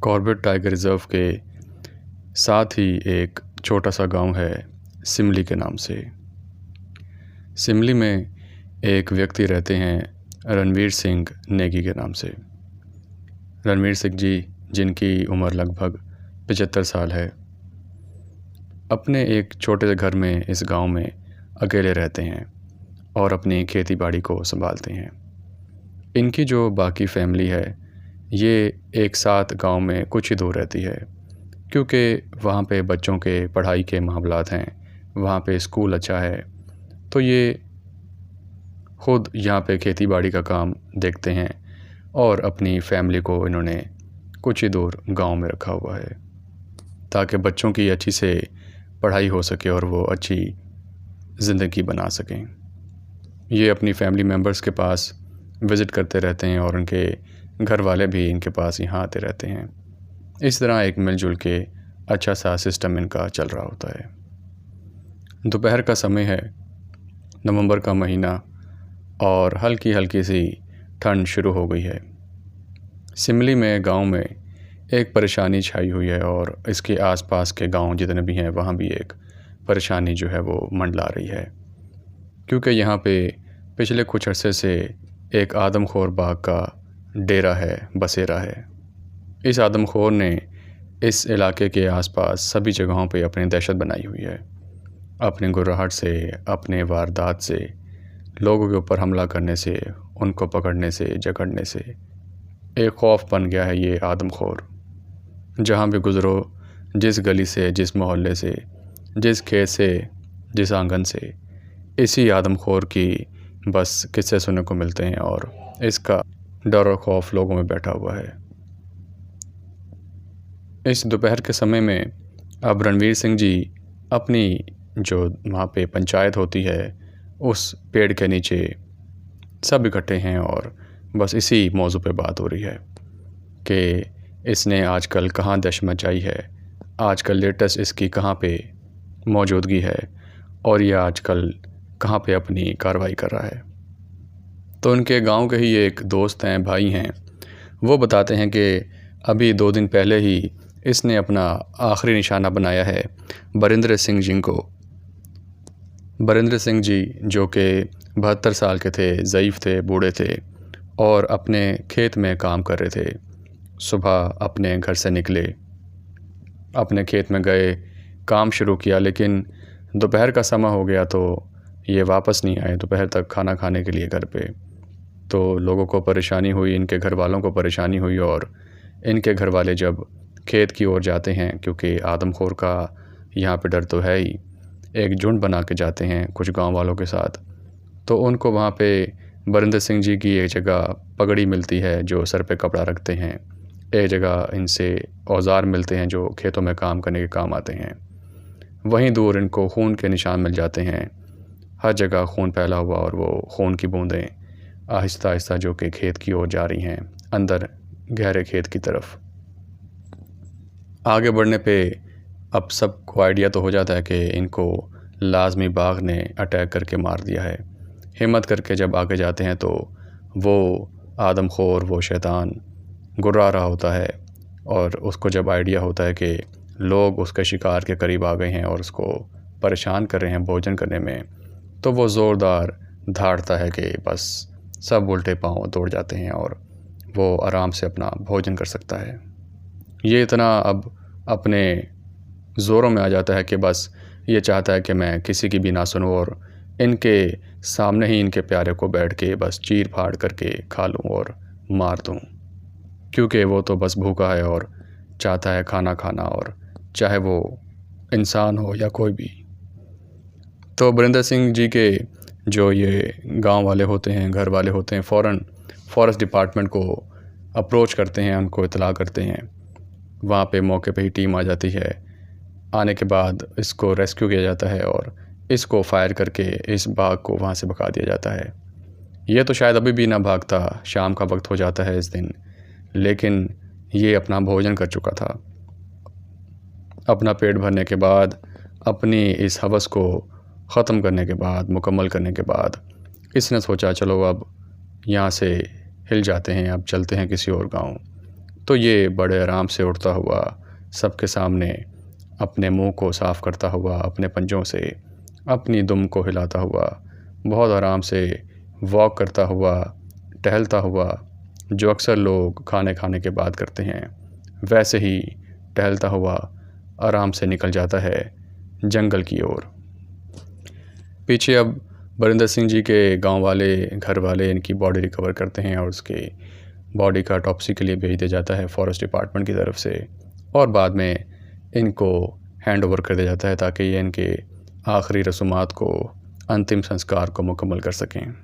Corbett tiger reserve के साथ ही एक छोटा सा गांव है सिमली के नाम से। सिमली में एक व्यक्ति रहते हैं रणवीर सिंह नेगी के नाम से। रणवीर सिंह जी, जिनकी उम्र लगभग 75 साल है, अपने एक छोटे से घर में इस गांव में अकेले रहते हैं और अपनी खेती बाड़ी को संभालते हैं। इनकी जो बाकी फैमिली है ये एक साथ गांव में कुछ ही दूर रहती है, क्योंकि वहाँ पे बच्चों के पढ़ाई के मामलात हैं, वहाँ पे स्कूल अच्छा है, तो ये खुद यहाँ पे खेती बाड़ी का काम देखते हैं और अपनी फैमिली को इन्होंने कुछ ही दूर गांव में रखा हुआ है ताकि बच्चों की अच्छी से पढ़ाई हो सके और वो अच्छी ज़िंदगी बना सकें। ये अपनी फैमिली मेम्बर्स के पास विज़िट करते रहते हैं और उनके घर वाले भी इनके पास यहाँ आते रहते हैं। इस तरह एक मिलजुल के अच्छा सा सिस्टम इनका चल रहा होता है। दोपहर का समय है, नवंबर का महीना, और हल्की हल्की सी ठंड शुरू हो गई है। सिमली में गांव में एक परेशानी छाई हुई है और इसके आसपास के गांव जितने भी हैं वहाँ भी एक परेशानी जो है वो मंडला रही है, क्योंकि यहाँ पे पिछले कुछ अरसे से एक आदमखोर बाघ का डेरा है, बसेरा है। इस आदमखोर ने इस इलाके के आसपास सभी जगहों पे अपनी दहशत बनाई हुई है। अपने गुर्राहट से, अपने वारदात से, लोगों के ऊपर हमला करने से, उनको पकड़ने से, जकड़ने से एक खौफ बन गया है ये आदमखोर। जहाँ भी गुज़रो, जिस गली से, जिस मोहल्ले से, जिस खेत से, जिस आंगन से, इसी आदमखोर की बस किस्से सुनने को मिलते हैं और इसका डर और खौफ लोगों में बैठा हुआ है। इस दोपहर के समय में अब रणवीर सिंह जी अपनी जो वहाँ पे पंचायत होती है उस पेड़ के नीचे सब इकट्ठे हैं और बस इसी मौजू पे बात हो रही है कि इसने आजकल कहाँ दहशत मचाई है, आजकल लेटेस्ट इसकी कहाँ पे मौजूदगी है और ये आजकल कहाँ पे अपनी कार्रवाई कर रहा है। तो उनके गांव के ही एक दोस्त हैं, भाई हैं, वो बताते हैं कि अभी 2 दिन पहले ही इसने अपना आखिरी निशाना बनाया है बरिंदर सिंह जी को। बरिंदर सिंह जी जो कि 72 साल के थे, ज़ईफ़ थे, बूढ़े थे और अपने खेत में काम कर रहे थे। सुबह अपने घर से निकले, अपने खेत में गए, काम शुरू किया, लेकिन दोपहर का समय हो गया तो ये वापस नहीं आए दोपहर तक खाना खाने के लिए घर पे। तो लोगों को परेशानी हुई, इनके घर वालों को परेशानी हुई और इनके घर वाले जब खेत की ओर जाते हैं, क्योंकि आदमखोर का यहाँ पे डर तो है ही, एक झुंड बना के जाते हैं कुछ गांव वालों के साथ, तो उनको वहाँ पे बरिंदर सिंह जी की एक जगह पगड़ी मिलती है जो सर पे कपड़ा रखते हैं, एक जगह इनसे औजार मिलते हैं जो खेतों में काम करने के काम आते हैं, वहीं दूर इनको खून के निशान मिल जाते हैं। हर जगह खून फैला हुआ और वो खून की बूंदें आहिस्ता आहिस्ता जो कि खेत की ओर जा रही हैं, अंदर गहरे खेत की तरफ। आगे बढ़ने पे अब सबको आइडिया तो हो जाता है कि इनको लाजमी बाघ ने अटैक करके मार दिया है। हिम्मत करके जब आगे जाते हैं तो वो आदमखोर, वो शैतान गुर्रा रहा होता है और उसको जब आइडिया होता है कि लोग उसके शिकार के करीब आ गए हैं और उसको परेशान कर रहे हैं भोजन करने में, तो वो ज़ोरदार धाड़ता है कि बस सब उल्टे पाँव दौड़ जाते हैं और वो आराम से अपना भोजन कर सकता है। ये इतना अब अपने ज़ोरों में आ जाता है कि बस ये चाहता है कि मैं किसी की भी ना सुनूं और इनके सामने ही इनके प्यारे को बैठ के बस चीर फाड़ करके खा लूं और मार दूं, क्योंकि वो तो बस भूखा है और चाहता है खाना खाना, और चाहे वो इंसान हो या कोई भी। तो बरिंदर सिंह जी के जो ये गांव वाले होते हैं, घर वाले होते हैं, फ़ौरन फॉरेस्ट डिपार्टमेंट को अप्रोच करते हैं, उनको इतला करते हैं। वहाँ पे मौके पे ही टीम आ जाती है। आने के बाद इसको रेस्क्यू किया जाता है और इसको फायर करके इस बाघ को वहाँ से भगा दिया जाता है। ये तो शायद अभी भी ना भागता, शाम का वक्त हो जाता है इस दिन, लेकिन ये अपना भोजन कर चुका था। अपना पेट भरने के बाद, अपनी इस हवस को ख़त्म करने के बाद, मुकम्मल करने के बाद, इसने सोचा चलो अब यहाँ से हिल जाते हैं, अब चलते हैं किसी और गांव। तो ये बड़े आराम से उड़ता हुआ सबके सामने अपने मुंह को साफ़ करता हुआ, अपने पंजों से अपनी दुम को हिलाता हुआ, बहुत आराम से वॉक करता हुआ, टहलता हुआ, जो अक्सर लोग खाने खाने के बाद करते हैं, वैसे ही टहलता हुआ आराम से निकल जाता है जंगल की ओर। पीछे अब बरिंदर सिंह जी के गांव वाले, घर वाले इनकी बॉडी रिकवर करते हैं और उसके बॉडी का ऑटोप्सी के लिए भेज दिया जाता है फॉरेस्ट डिपार्टमेंट की तरफ से, और बाद में इनको हैंड ओवर कर दिया जाता है ताकि ये इनके आखिरी रसूमात को, अंतिम संस्कार को मुकम्मल कर सकें।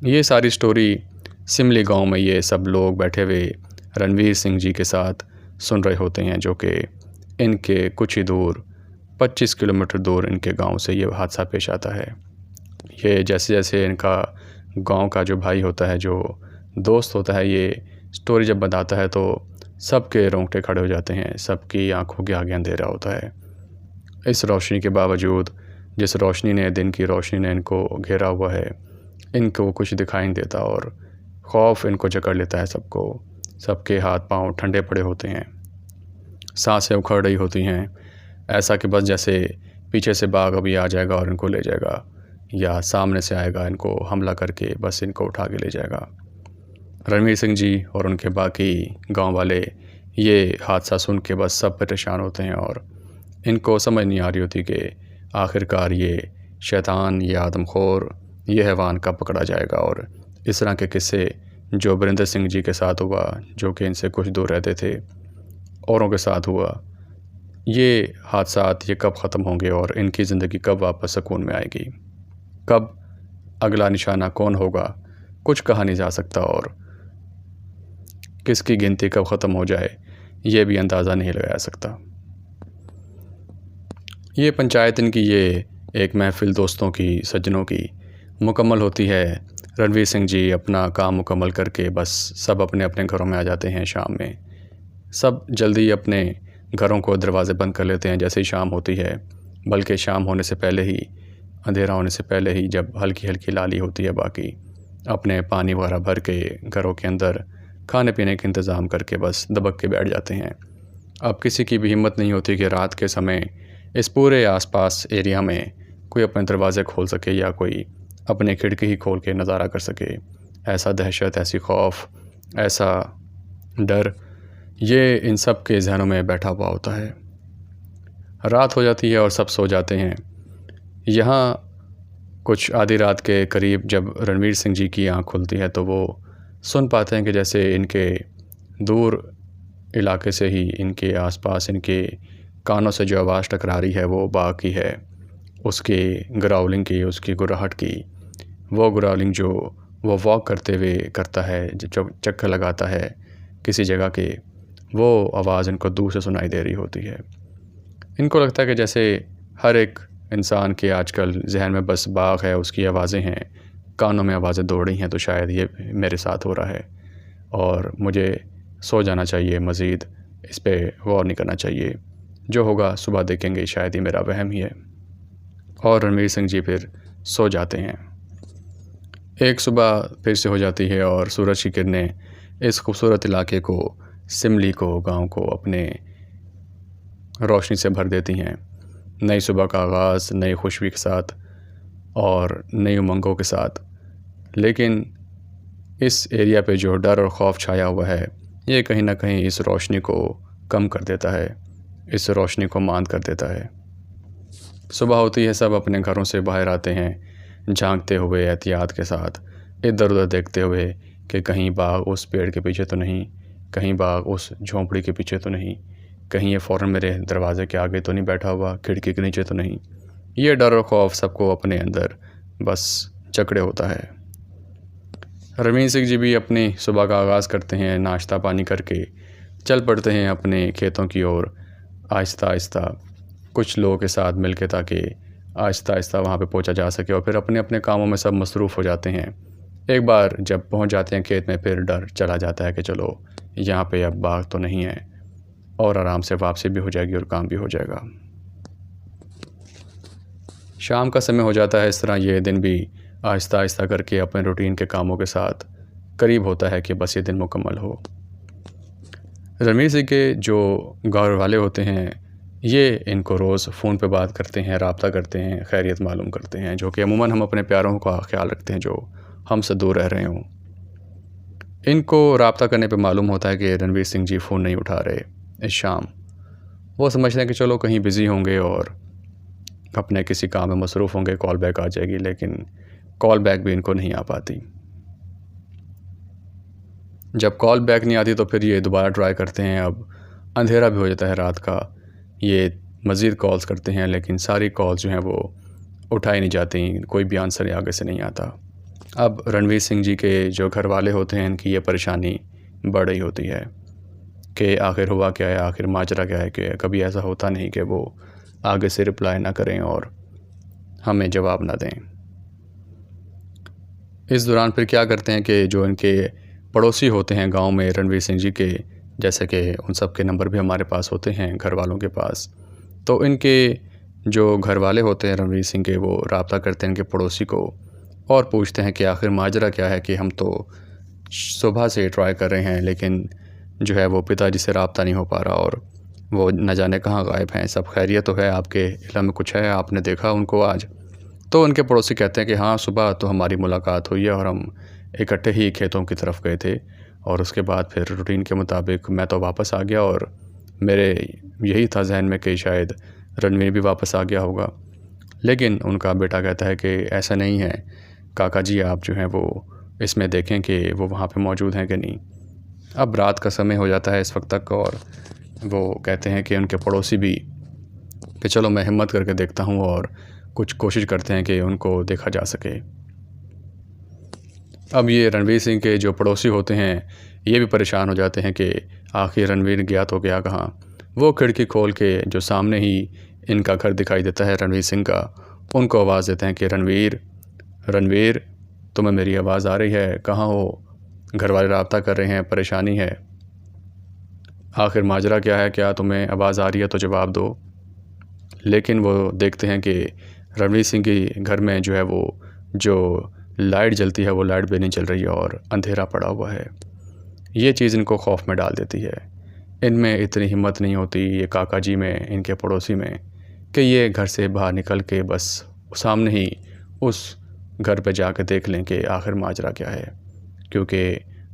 ये सारी स्टोरी सिमली गांव में ये सब लोग बैठे हुए रणवीर सिंह जी के साथ सुन रहे होते हैं, जो कि इनके कुछ ही दूर 25 किलोमीटर दूर इनके गांव से ये हादसा पेश आता है। ये जैसे जैसे इनका गांव का जो भाई होता है, जो दोस्त होता है, ये स्टोरी जब बताता है तो सबके रोंगटे खड़े हो जाते हैं, सबकी आंखों के आगे अंधेरा होता है। इस रोशनी के बावजूद, जिस रोशनी ने, दिन की रोशनी ने इनको घेरा हुआ है, इनको कुछ दिखाई नहीं देता और खौफ इनको जकड़ लेता है सबको। सबके हाथ पांव ठंडे पड़े होते हैं, सांसें उखड़ रही होती हैं, ऐसा कि बस जैसे पीछे से बाघ अभी आ जाएगा और इनको ले जाएगा, या सामने से आएगा इनको हमला करके बस इनको उठा के ले जाएगा। रणवीर सिंह जी और उनके बाकी गांव वाले ये हादसा सुन के बस सब परेशान होते हैं और इनको समझ नहीं आ रही होती कि आखिरकार ये शैतान, ये आदमखोर, ये हैवान कब पकड़ा जाएगा। और इस तरह के किस्से जो बरिंदर सिंह जी के साथ हुआ, जो कि इनसे कुछ दूर रहते थे, औरों के साथ हुआ, ये हादसात ये कब ख़त्म होंगे और इनकी ज़िंदगी कब वापस सुकून में आएगी, कब अगला निशाना कौन होगा, कुछ कहा नहीं जा सकता। और किसकी गिनती कब ख़त्म हो जाए ये भी अंदाज़ा नहीं लगाया सकता। ये पंचायत इनकी ये एक महफ़िल दोस्तों की, सज्जनों की मुकम्मल होती है। रणवीर सिंह जी अपना काम मुकम्मल करके बस सब अपने अपने घरों में आ जाते हैं शाम में। सब जल्दी अपने घरों को दरवाज़े बंद कर लेते हैं जैसे ही शाम होती है, बल्कि शाम होने से पहले ही, अंधेरा होने से पहले ही, जब हल्की हल्की लाली होती है, बाकी अपने पानी वगैरह भर के घरों के अंदर खाने पीने का इंतज़ाम करके बस दबक के बैठ जाते हैं। अब किसी की भी हिम्मत नहीं होती कि रात के समय इस पूरे आसपास एरिया में कोई अपने दरवाज़े खोल सके या कोई अपने खिड़की ही खोल के नज़ारा कर सके। ऐसा दहशत, ऐसी खौफ, ऐसा डर, ये इन सब के जहनों में बैठा हुआ होता है। रात हो जाती है और सब सो जाते हैं। यहाँ कुछ आधी रात के करीब जब रणवीर सिंह जी की आँख खुलती है तो वो सुन पाते हैं कि जैसे इनके दूर इलाके से ही, इनके आसपास, इनके कानों से जो आवाज़ टकरा रही है वो बाघ की है, उसकी ग्राउलिंग की, उसकी गुर्राहट की। वो ग्राउलिंग जो वो वॉक करते हुए करता है, जब चक्कर लगाता है किसी जगह के, वो आवाज़ इनको दूर से सुनाई दे रही होती है। इनको लगता है कि जैसे हर एक इंसान के आजकल जहन में बस बाघ है, उसकी आवाज़ें हैं, कानों में आवाज़ें दौड़ रही हैं, तो शायद ये मेरे साथ हो रहा है और मुझे सो जाना चाहिए, मज़ीद इस पे गौर नहीं करना चाहिए, जो होगा सुबह देखेंगे, शायद ये मेरा वहम ही है। और रणवीर सिंह जी फिर सो जाते हैं। एक सुबह फिर से हो जाती है और सूरज की किरणें इस खूबसूरत इलाके को, सिमली को, गांव को अपने रोशनी से भर देती हैं। नई सुबह का आगाज़ नई खुशबू के साथ और नई उमंगों के साथ। लेकिन इस एरिया पे जो डर और खौफ छाया हुआ है, ये कहीं ना कहीं इस रोशनी को कम कर देता है, इस रोशनी को मांद कर देता है। सुबह होती है, सब अपने घरों से बाहर आते हैं, झांकते हुए, एहतियात के साथ, इधर उधर देखते हुए कि कहीं बाघ उस पेड़ के पीछे तो नहीं, कहीं बाघ उस झोंपड़ी के पीछे तो नहीं, कहीं ये फ़ौरन मेरे दरवाजे के आगे तो नहीं बैठा हुआ, खिड़की के नीचे तो नहीं। ये डर और खौफ सबको अपने अंदर बस जकड़े होता है। रणवीर सिंह जी भी अपनी सुबह का आगाज़ करते हैं, नाश्ता पानी करके चल पड़ते हैं अपने खेतों की ओर आहिस्ता आहिस्ता, कुछ लोगों के साथ मिलके, ताकि आहिस्ता आहिस्ता वहाँ पे पहुँचा जा सके। और फिर अपने अपने कामों में सब मसरूफ़ हो जाते हैं। एक बार जब पहुँच जाते हैं खेत में, फिर डर चला जाता है कि चलो यहाँ पे अब बाघ तो नहीं है और आराम से वापसी भी हो जाएगी और काम भी हो जाएगा। शाम का समय हो जाता है। इस तरह ये दिन भी आहिस्ता आहिस्ता करके अपने रूटीन के कामों के साथ करीब होता है कि बस ये दिन मुकम्मल हो। रणवीर सिंह के जो घर वाले होते हैं ये इनको रोज़ फ़ोन पे बात करते हैं, राब्ता करते हैं, खैरियत मालूम करते हैं, जो कि अमूमन हम अपने प्यारों का ख़्याल रखते हैं जो हमसे दूर रह रहे हों। इनको राब्ता करने पे मालूम होता है कि रणवीर सिंह जी फ़ोन नहीं उठा रहे इस शाम। वो समझते हैं कि चलो कहीं बिज़ी होंगे और अपने किसी काम में मसरूफ़ होंगे, कॉल बैक आ जाएगी, लेकिन कॉल बैक भी इनको नहीं आ पाती। जब कॉल बैक नहीं आती तो फिर ये दोबारा ट्राई करते हैं। अब अंधेरा भी हो जाता है रात का, ये मज़ीद कॉल्स करते हैं, लेकिन सारी कॉल्स जो हैं वो उठाई नहीं जाती, कोई भी आंसर आगे से नहीं आता। अब रणवीर सिंह जी के जो घर वाले होते हैं इनकी ये परेशानी बढ़ रही होती है कि आखिर हुआ क्या है, आखिर माजरा क्या है, कि कभी ऐसा होता नहीं कि वो आगे से रिप्लाई ना करें और हमें जवाब ना दें। इस दौरान फिर क्या करते हैं कि जो इनके पड़ोसी होते हैं गांव में रणवीर सिंह जी के, जैसे कि उन सब के नंबर भी हमारे पास होते हैं घर वालों के पास, तो इनके जो घर वाले होते हैं रणवीर सिंह के वो राब्ता करते हैं इनके पड़ोसी को और पूछते हैं कि आखिर माजरा क्या है, कि हम तो सुबह से ट्राई कर रहे हैं लेकिन जो है वो पिताजी से राब्ता नहीं हो पा रहा और वो न जाने कहाँ गायब हैं, सब खैरियत तो है, आपके इल्म में कुछ है, आपने देखा उनको आज? तो उनके पड़ोसी कहते हैं कि हाँ, सुबह तो हमारी मुलाकात हुई है और हम इकट्ठे ही खेतों की तरफ गए थे और उसके बाद फिर रूटीन के मुताबिक मैं तो वापस आ गया और मेरे यही था जहन में कि शायद रणवीर भी वापस आ गया होगा। लेकिन उनका बेटा कहता है कि ऐसा नहीं है काका जी, आप जो हैं वो इसमें देखें कि वो वहाँ पे मौजूद हैं कि नहीं। अब रात का समय हो जाता है इस वक्त तक और वो कहते हैं कि उनके पड़ोसी भी कि चलो मैं हिम्मत करके देखता हूँ और कुछ कोशिश करते हैं कि उनको देखा जा सके। अब ये रणवीर सिंह के जो पड़ोसी होते हैं ये भी परेशान हो जाते हैं कि आखिर रणवीर गया तो गया कहाँ। वो खिड़की खोल के जो सामने ही इनका घर दिखाई देता है रणवीर सिंह का, उनको आवाज़ देते हैं कि रणवीर, रणवीर, तुम्हें मेरी आवाज़ आ रही है? कहाँ हो? घर वाले राब्ता कर रहे हैं, परेशानी है, आखिर माजरा क्या है? क्या तुम्हें आवाज़ आ रही है तो जवाब दो। लेकिन वो देखते हैं कि रणवीर सिंह के घर में जो है वो जो लाइट जलती है वो लाइट भी नहीं चल रही है और अंधेरा पड़ा हुआ है। ये चीज़ इनको खौफ में डाल देती है। इनमें इतनी हिम्मत नहीं होती ये काका जी में, इनके पड़ोसी में, कि ये घर से बाहर निकल के बस सामने ही उस घर पे जाकर देख लें कि आखिर माजरा क्या है, क्योंकि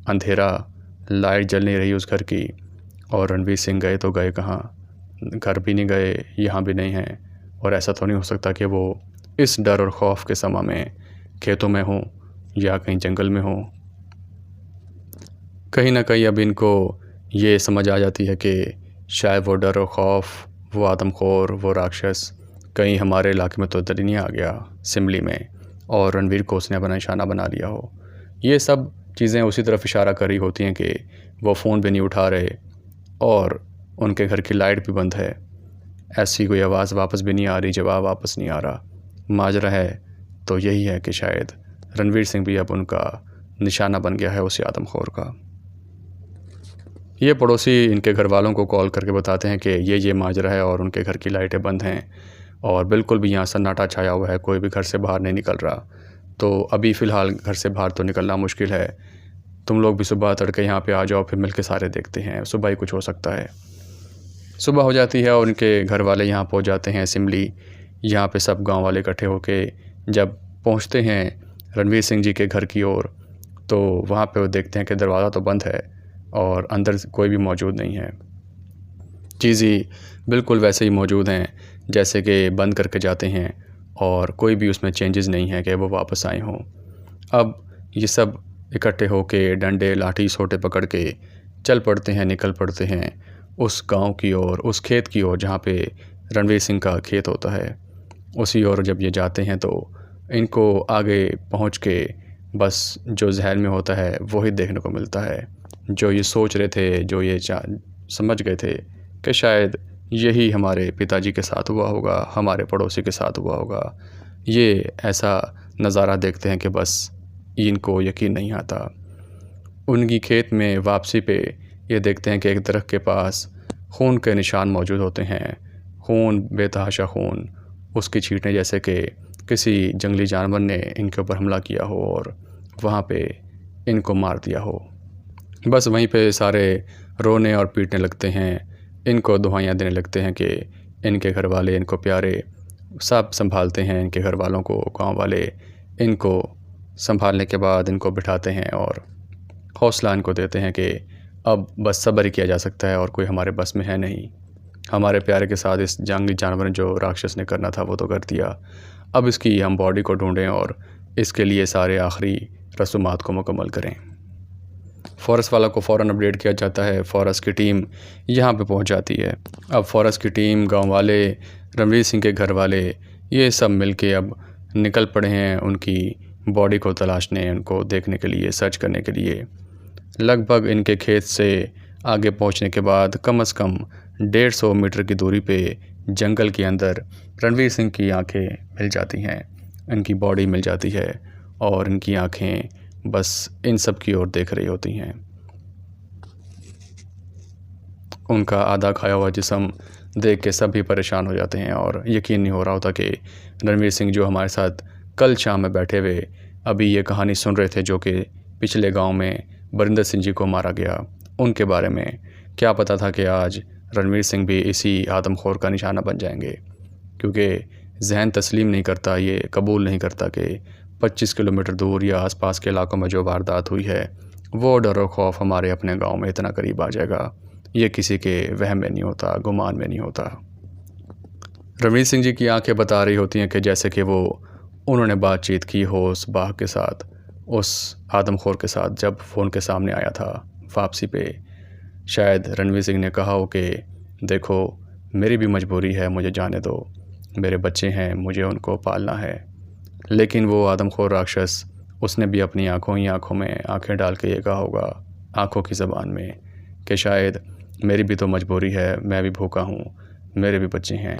अंधेरा, लाइट जल नहीं रही उस घर की और रणवीर सिंह गए तो गए कहाँ, घर भी नहीं गए, यहाँ भी नहीं हैं। और ऐसा तो नहीं हो सकता कि वो इस डर और खौफ के समा में खेतों में हों या कहीं जंगल में हों। कहीं ना कहीं अब इनको ये समझ आ जाती है कि शायद वो डर और खौफ, वो आदमखोर, वो राक्षस कहीं हमारे इलाके में तो इधर ही नहीं आ गया सिमली में और रणवीर को उसने अपना निशाना बना लिया हो। ये सब चीज़ें उसी तरफ इशारा कर रही होती हैं कि वो फ़ोन भी नहीं उठा रहे और उनके घर की लाइट भी बंद है, ऐसी कोई आवाज़ वापस भी नहीं आ रही, जवाब वापस नहीं आ रहा। माजरा है तो यही है कि शायद रणवीर सिंह भी अब उनका निशाना बन गया है उसी आदमखोर का। ये पड़ोसी इनके घर वालों को कॉल करके बताते हैं कि ये माजरा है और उनके घर की लाइटें बंद हैं और बिल्कुल भी यहाँ सन्नाटा छाया हुआ है, कोई भी घर से बाहर नहीं निकल रहा। तो अभी फ़िलहाल घर से बाहर तो निकलना मुश्किल है, तुम लोग भी सुबह तड़के यहाँ पे आ जाओ, फिर मिलके सारे देखते हैं, सुबह ही कुछ हो सकता है। सुबह हो जाती है और उनके घर वाले यहाँ पहुँच जाते हैं सिमली। यहाँ पे सब गांव वाले इकट्ठे होके जब पहुँचते हैं रणवीर सिंह जी के घर की ओर, तो वहाँ पे वो देखते हैं कि दरवाज़ा तो बंद है और अंदर कोई भी मौजूद नहीं है। चीज़ें बिल्कुल वैसे ही मौजूद हैं जैसे कि बंद करके जाते हैं और कोई भी उसमें चेंजेस नहीं है कि वो वापस आए हों। अब ये सब इकट्ठे होके डंडे, लाठी, सोटे पकड़ के चल पड़ते हैं, निकल पड़ते हैं उस गांव की ओर, उस खेत की ओर जहाँ पे रणवीर सिंह का खेत होता है। उसी ओर जब ये जाते हैं तो इनको आगे पहुँच के बस जो जहन में होता है वही देखने को मिलता है। जो ये सोच रहे थे, जो ये समझ गए थे कि शायद यही हमारे पिताजी के साथ हुआ होगा, हमारे पड़ोसी के साथ हुआ होगा, ये ऐसा नज़ारा देखते हैं कि बस इनको यकीन नहीं आता। उनकी खेत में वापसी पे ये देखते हैं कि एक दरख्त के पास खून के निशान मौजूद होते हैं। खून, बेतहाशा खून, उसकी छींटें जैसे कि किसी जंगली जानवर ने इनके ऊपर हमला किया हो और वहाँ पे इनको मार दिया हो। बस वहीं पे सारे रोने और पीटने लगते हैं, इनको दुआएं देने लगते हैं कि इनके घर वाले इनको प्यारे सब संभालते हैं, इनके घर वालों को गांव वाले इनको संभालने के बाद इनको बिठाते हैं और हौसला इनको देते हैं कि अब बस सब्र ही किया जा सकता है और कोई हमारे बस में है नहीं। हमारे प्यारे के साथ इस जंगली जानवर जो राक्षस ने करना था वो तो कर दिया, अब इसकी हम बॉडी को ढूंढें और इसके लिए सारे आखिरी रसूमात को मुकम्मल करें। फॉरेस्ट वाला को फ़ौरन अपडेट किया जाता है, फॉरेस्ट की टीम यहाँ पे पहुँच जाती है। अब फॉरेस्ट की टीम, गांव वाले, रणवीर सिंह के घर वाले, ये सब मिलके अब निकल पड़े हैं उनकी बॉडी को तलाशने, उनको देखने के लिए, सर्च करने के लिए। लगभग इनके खेत से आगे पहुँचने के बाद कम से कम 150 मीटर की दूरी पे जंगल के अंदर रणवीर सिंह की आंखें मिल जाती हैं, इनकी बॉडी मिल जाती है और इनकी आंखें बस इन सब की ओर देख रही होती हैं। उनका आधा खाया हुआ जिस्म देख के सब भी परेशान हो जाते हैं और यकीन नहीं हो रहा होता कि रणवीर सिंह जो हमारे साथ कल शाम में बैठे हुए अभी ये कहानी सुन रहे थे, जो कि पिछले गांव में बरिंदर सिंह जी को मारा गया, उनके बारे में क्या पता था कि आज रणवीर सिंह भी इसी आदमखोर का निशाना बन जाएंगे। क्योंकि जहन तस्लीम नहीं करता, ये कबूल नहीं करता कि 25 किलोमीटर दूर या आसपास के इलाकों में जो वारदात हुई है वो डर और खौफ हमारे अपने गांव में इतना करीब आ जाएगा, ये किसी के वहम में नहीं होता, गुमान में नहीं होता। रणवीर सिंह जी की आंखें बता रही होती हैं कि जैसे कि वो उन्होंने बातचीत की हो उस बाघ के साथ, उस आदमखोर के साथ, जब फ़ोन के सामने आया था वापसी पे। शायद रणवीर सिंह ने कहा हो कि देखो मेरी भी मजबूरी है, मुझे जाने दो, मेरे बच्चे हैं, मुझे उनको पालना है। लेकिन वो आदमखोर राक्षस, उसने भी अपनी आँखों ही आँखों में आंखें डाल के ये कहा होगा, आँखों की ज़बान में, कि शायद मेरी भी तो मजबूरी है, मैं भी भूखा हूँ, मेरे भी बच्चे हैं,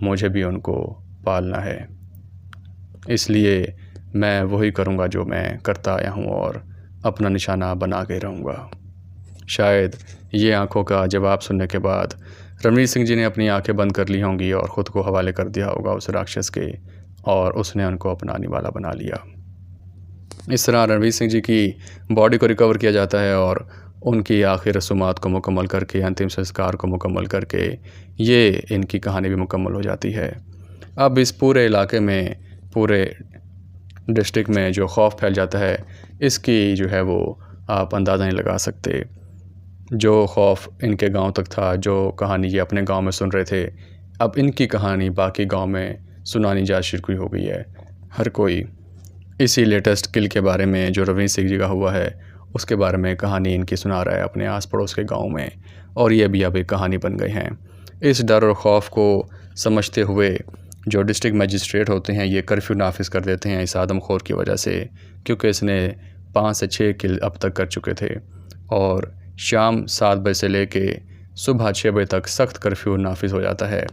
मुझे भी उनको पालना है, इसलिए मैं वही करूँगा जो मैं करता आया हूँ और अपना निशाना बना के रहूँगा। शायद ये आंखों का जवाब सुनने के बाद रणवीर सिंह जी ने अपनी आंखें बंद कर ली होंगी और ख़ुद को हवाले कर दिया होगा उस राक्षस के, और उसने उनको अपना निवाला बना लिया। इस तरह रणवीर सिंह जी की बॉडी को रिकवर किया जाता है और उनकी आखिरी रसूमात को मुकम्मल करके, अंतिम संस्कार को मुकम्मल करके ये इनकी कहानी भी मुकम्मल हो जाती है। अब इस पूरे इलाके में, पूरे डिस्ट्रिक्ट में जो खौफ फैल जाता है, इसकी जो है वो आप अंदाज़ा नहीं लगा सकते। जो खौफ इनके गांव तक था, जो कहानी ये अपने गांव में सुन रहे थे, अब इनकी कहानी बाकी गांव में सुनानी जा शुरू हो गई है। हर कोई इसी लेटेस्ट किल के बारे में जो रणवीर सिंह जी का हुआ है उसके बारे में कहानी इनकी सुना रहा है अपने आस पड़ोस के गाँव में, और ये भी अब एक कहानी बन गए हैं। इस डर और ख़ौफ को समझते हुए जो डिस्ट्रिक्ट मजिस्ट्रेट होते हैं ये कर्फ्यू नाफिज कर देते हैं इस आदमखोर की वजह से, क्योंकि इसने 5 से 6 किल अब तक कर चुके थे। और शाम 7 बजे से लेके सुबह 6 बजे तक सख्त कर्फ्यू नाफिज हो जाता है।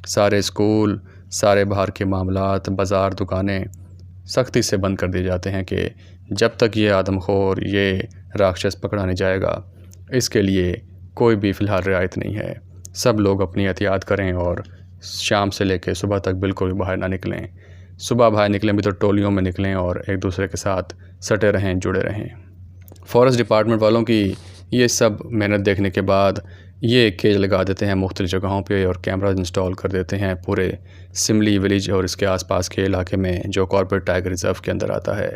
सारे स्कूल, सारे बाहर के मामलात, बाज़ार, दुकानें सख्ती से बंद कर दिए जाते हैं कि जब तक ये आदमखोर, ये राक्षस पकड़ा नहीं जाएगा, इसके लिए कोई भी फ़िलहाल रियायत नहीं है। सब लोग अपनी एहतियात करें और शाम से लेकर सुबह तक बिल्कुल बाहर ना निकलें। सुबह बाहर निकलें भी तो टोलियों में निकलें और एक दूसरे के साथ सटे रहें, जुड़े रहें। फॉरेस्ट डिपार्टमेंट वालों की ये सब मेहनत देखने के बाद ये केज लगा देते हैं मुख्तलिफ़ जगहों पे और कैमरा इंस्टॉल कर देते हैं पूरे सिमली विलेज और इसके आसपास के इलाके में जो कॉर्पोरेट टाइगर रिज़र्व के अंदर आता है।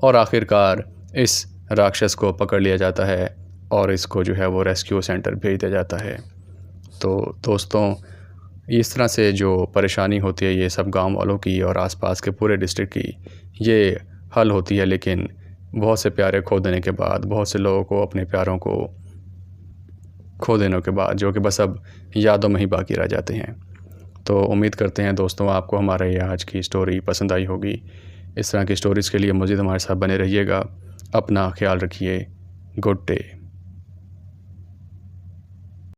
और आखिरकार इस राक्षस को पकड़ लिया जाता है और इसको जो है वो रेस्क्यू सेंटर भेज दिया जाता है। तो दोस्तों, इस तरह से जो परेशानी होती है ये सब गांव वालों की और आसपास के पूरे डिस्ट्रिक्ट की, ये हल होती है। लेकिन बहुत से प्यारे खो देने के बाद, बहुत से लोगों को अपने प्यारों को खो देने के बाद, जो कि बस अब यादों में ही बाकी रह जाते हैं। तो उम्मीद करते हैं दोस्तों आपको हमारा ये आज की स्टोरी पसंद आई होगी। इस तरह की स्टोरीज़ के लिए मज़ीद हमारे साथ बने रहिएगा। अपना ख्याल रखिए। Good day.